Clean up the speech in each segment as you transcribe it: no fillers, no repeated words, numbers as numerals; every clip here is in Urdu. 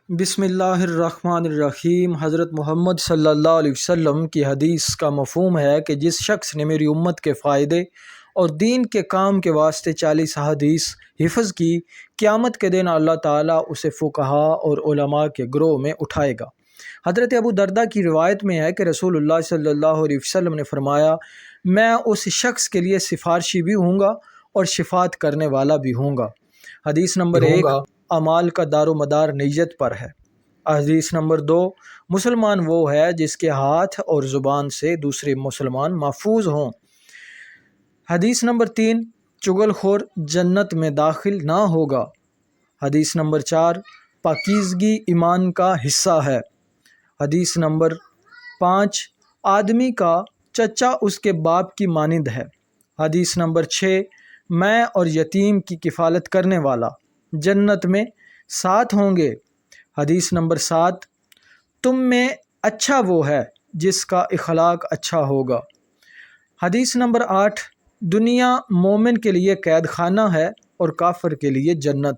بسم اللہ الرحمن الرحیم۔ حضرت محمد صلی اللہ علیہ وسلم کی حدیث کا مفہوم ہے کہ جس شخص نے میری امت کے فائدے اور دین کے کام کے واسطے 40 حدیث حفظ کی، قیامت کے دن اللہ تعالیٰ اسے فقہاء اور علماء کے گروہ میں اٹھائے گا۔ حضرت ابو درداء کی روایت میں ہے کہ رسول اللہ صلی اللہ علیہ وسلم نے فرمایا، میں اس شخص کے لیے سفارشی بھی ہوں گا اور شفاعت کرنے والا بھی ہوں گا۔ حدیث نمبر 1، اعمال کا دار و مدار نیت پر ہے۔ حدیث نمبر 2، مسلمان وہ ہے جس کے ہاتھ اور زبان سے دوسرے مسلمان محفوظ ہوں۔ حدیث نمبر 3، چغل خور جنت میں داخل نہ ہوگا۔ حدیث نمبر 4، پاکیزگی ایمان کا حصہ ہے۔ حدیث نمبر 5، آدمی کا چچا اس کے باپ کی مانند ہے۔ حدیث نمبر 6، میں اور یتیم کی کفالت کرنے والا جنت میں ساتھ ہوں گے۔ حدیث نمبر 7، تم میں اچھا وہ ہے جس کا اخلاق اچھا ہوگا۔ حدیث نمبر 8، دنیا مومن کے لیے قید خانہ ہے اور کافر کے لیے جنت۔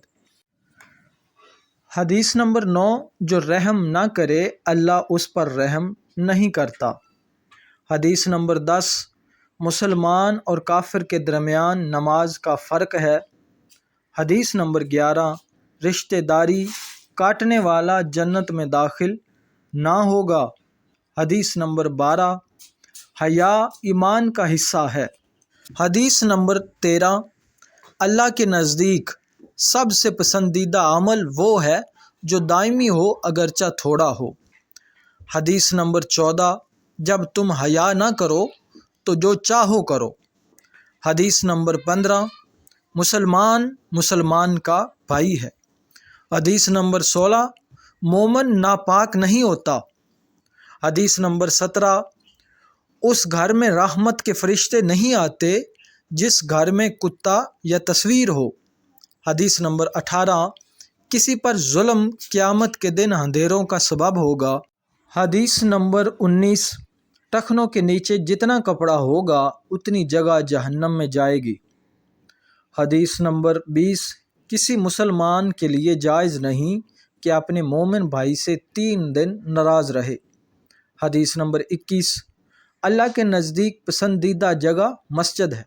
حدیث نمبر 9، جو رحم نہ کرے اللہ اس پر رحم نہیں کرتا۔ حدیث نمبر 10، مسلمان اور کافر کے درمیان نماز کا فرق ہے۔ حدیث نمبر 11، رشتہ داری کاٹنے والا جنت میں داخل نہ ہوگا۔ حدیث نمبر 12، حیا ایمان کا حصہ ہے۔ حدیث نمبر 13، اللہ کے نزدیک سب سے پسندیدہ عمل وہ ہے جو دائمی ہو اگرچہ تھوڑا ہو۔ حدیث نمبر 14، جب تم حیا نہ کرو تو جو چاہو کرو۔ حدیث نمبر 15، مسلمان کا بھائی ہے۔ حدیث نمبر 16، مومن ناپاک نہیں ہوتا۔ حدیث نمبر 17، اس گھر میں رحمت کے فرشتے نہیں آتے جس گھر میں کتا یا تصویر ہو۔ حدیث نمبر 18، کسی پر ظلم قیامت کے دن اندھیروں کا سبب ہوگا۔ حدیث نمبر 19، ٹخنوں کے نیچے جتنا کپڑا ہوگا اتنی جگہ جہنم میں جائے گی۔ حدیث نمبر 20، کسی مسلمان کے لیے جائز نہیں کہ اپنے مومن بھائی سے 3 دن ناراض رہے۔ حدیث نمبر 21، اللہ کے نزدیک پسندیدہ جگہ مسجد ہے۔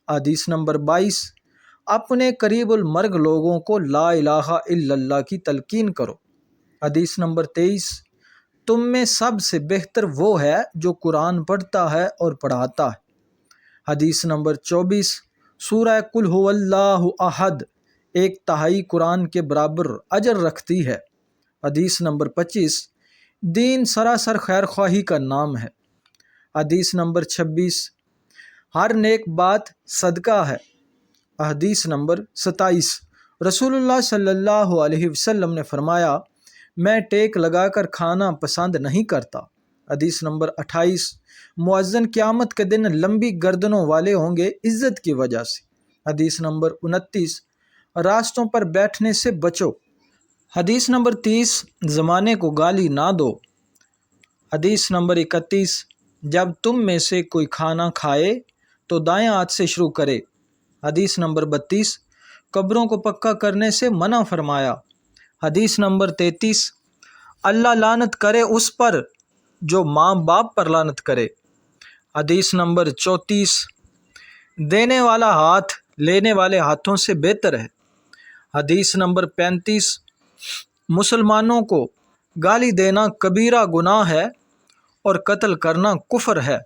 حدیث نمبر 22، اپنے قریب المرگ لوگوں کو لا الہ الا اللہ کی تلقین کرو۔ حدیث نمبر 23، تم میں سب سے بہتر وہ ہے جو قرآن پڑھتا ہے اور پڑھاتا ہے۔ حدیث نمبر 24، سورہ قل ھو اللہ احد 1/3 قرآن کے برابر اجر رکھتی ہے۔ حدیث نمبر 25، دین سراسر خیر خواہی کا نام ہے۔ حدیث نمبر 26، ہر نیک بات صدقہ ہے۔ حدیث نمبر 27، رسول اللہ صلی اللہ علیہ وسلم نے فرمایا، میں ٹیک لگا کر کھانا پسند نہیں کرتا۔ حدیث نمبر 28، مؤذن قیامت کے دن لمبی گردنوں والے ہوں گے عزت کی وجہ سے۔ حدیث نمبر 29، راستوں پر بیٹھنے سے بچو۔ حدیث نمبر 30، زمانے کو گالی نہ دو۔ حدیث نمبر 31، جب تم میں سے کوئی کھانا کھائے تو دائیں ہاتھ سے شروع کرے۔ حدیث نمبر 32، قبروں کو پکا کرنے سے منع فرمایا۔ حدیث نمبر 33، اللہ لعنت کرے اس پر جو ماں باپ پر لعنت کرے۔ حدیث نمبر 34، دینے والا ہاتھ لینے والے ہاتھوں سے بہتر ہے۔ حدیث نمبر 35، مسلمانوں کو گالی دینا کبیرہ گناہ ہے اور قتل کرنا کفر ہے۔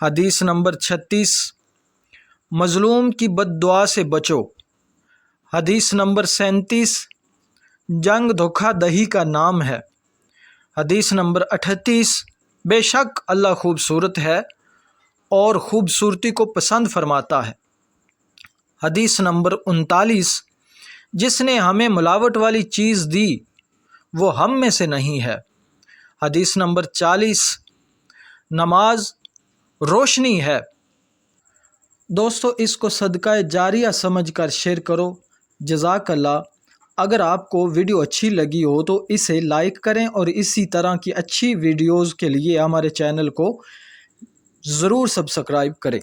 حدیث نمبر 36، مظلوم کی بد دعا سے بچو۔ حدیث نمبر 37، جنگ دھوکہ دہی کا نام ہے۔ حدیث نمبر 38، بے شک اللہ خوبصورت ہے اور خوبصورتی کو پسند فرماتا ہے۔ حدیث نمبر 39، جس نے ہمیں ملاوٹ والی چیز دی وہ ہم میں سے نہیں ہے۔ حدیث نمبر 40، نماز روشنی ہے۔ دوستو، اس کو صدقہ جاریہ سمجھ کر شیئر کرو۔ جزاک اللہ۔ اگر آپ کو ویڈیو اچھی لگی ہو تو اسے لائک کریں اور اسی طرح کی اچھی ویڈیوز کے لیے ہمارے چینل کو ضرور سبسکرائب کریں۔